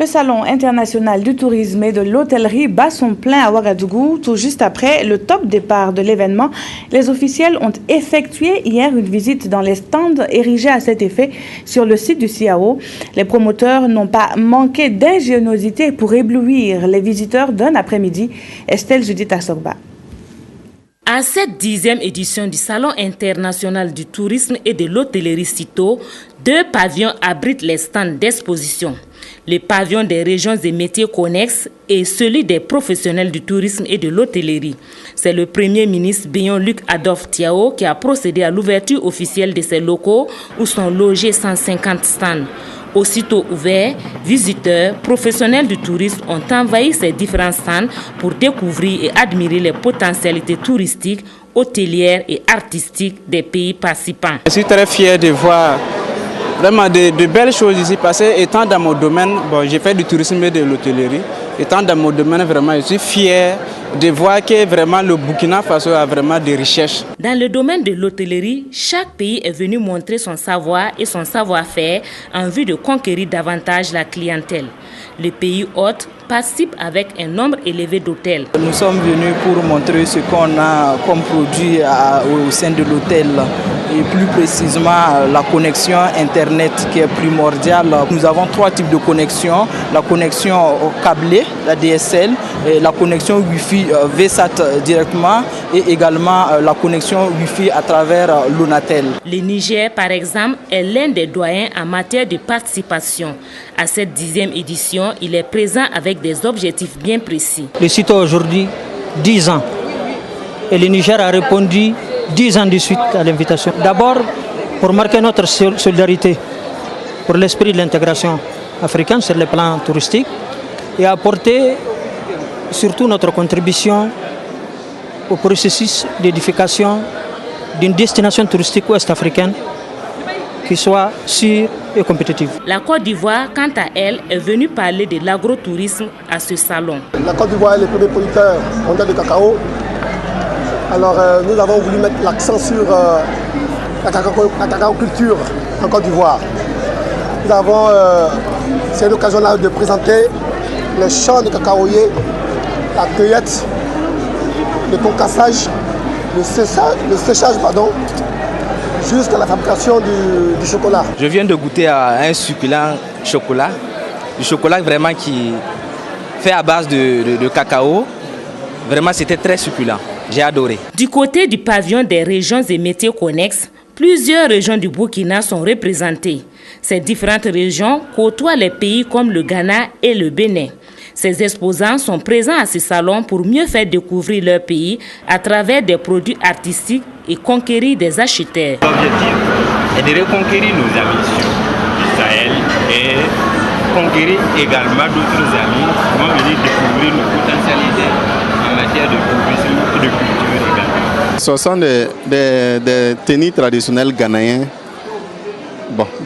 Salon international du tourisme et de l'hôtellerie bat son plein à Ouagadougou. Tout juste après le top départ de l'événement, les officiels ont effectué hier une visite dans les stands érigés à cet effet sur le site du CIAO. Les promoteurs n'ont pas manqué d'ingéniosité pour éblouir les visiteurs d'un après-midi. Estelle Judith Assogba. À cette 10e édition du Salon international du tourisme et de l'hôtellerie CITO, 2 pavillons abritent les stands d'exposition. Le pavillon des régions et métiers connexes et celui des professionnels du tourisme et de l'hôtellerie. C'est le Premier ministre Béon Luc Adolphe Tiao qui a procédé à l'ouverture officielle de ces locaux où sont logés 150 stands. Aussitôt ouverts, visiteurs, professionnels du tourisme ont envahi ces différents stands pour découvrir et admirer les potentialités touristiques, hôtelières et artistiques des pays participants. Je suis très fier de voir vraiment de belles choses ici parce que étant dans mon domaine, j'ai fait du tourisme et de l'hôtellerie. Étant dans mon domaine, vraiment, je suis fier de voir que vraiment le Burkina Faso a vraiment des richesses. Dans le domaine de l'hôtellerie, chaque pays est venu montrer son savoir et son savoir-faire en vue de conquérir davantage la clientèle. Les pays hôtes participent avec un nombre élevé d'hôtels. Nous sommes venus pour montrer ce qu'on a comme produit au sein de l'hôtel et plus précisément la connexion Internet qui est primordiale. Nous avons 3 types de connexion, la connexion câblée, la DSL, et la connexion Wi-Fi VSAT directement et également la connexion Wi-Fi à travers l'Onatel. Le Niger, par exemple, est l'un des doyens en matière de participation. À cette 10e édition, il est présent avec des objectifs bien précis. Le site aujourd'hui, 10 ans. Et le Niger a répondu 10 ans de suite à l'invitation. D'abord, pour marquer notre solidarité pour l'esprit de l'intégration africaine sur le plan touristique et apporter surtout notre contribution au processus d'édification d'une destination touristique ouest-africaine qui soit sûre et compétitive. La Côte d'Ivoire, quant à elle, est venue parler de l'agrotourisme à ce salon. La Côte d'Ivoire est le premier producteur mondial de cacao. Alors nous avons voulu mettre l'accent sur la cacaoculture en Côte d'Ivoire. Nous avons, c'est l'occasion là de présenter les champs de cacaoyers, la cueillette, le concassage, le séchage, jusqu'à la fabrication du chocolat. Je viens de goûter à un succulent chocolat, du chocolat vraiment qui fait à base de cacao. Vraiment, c'était très succulent. J'ai adoré. Du côté du pavillon des régions et métiers connexes, plusieurs régions du Burkina sont représentées. Ces différentes régions côtoient les pays comme le Ghana et le Bénin. Ces exposants sont présents à ce salon pour mieux faire découvrir leur pays à travers des produits artistiques et conquérir des acheteurs. L'objectif est de reconquérir nos amis sur le Sahel et conquérir également d'autres amis qui vont venir découvrir nos potentialités en matière de tourisme et de culture également. Ce sont des tenues traditionnelles ghanéens.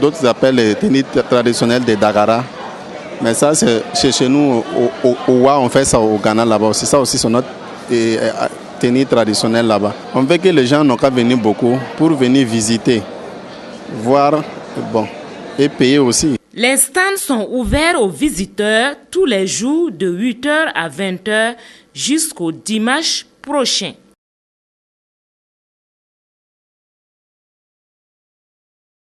D'autres appellent les tenues traditionnelles des Dagara. Mais ça, c'est chez nous, au Oua, on fait ça au Ghana là-bas aussi. Ça aussi, c'est notre tenue traditionnelle là-bas. On veut que les gens n'ont qu'à venir beaucoup pour venir visiter, voir, et payer aussi. Les stands sont ouverts aux visiteurs tous les jours de 8h à 20h jusqu'au dimanche prochain.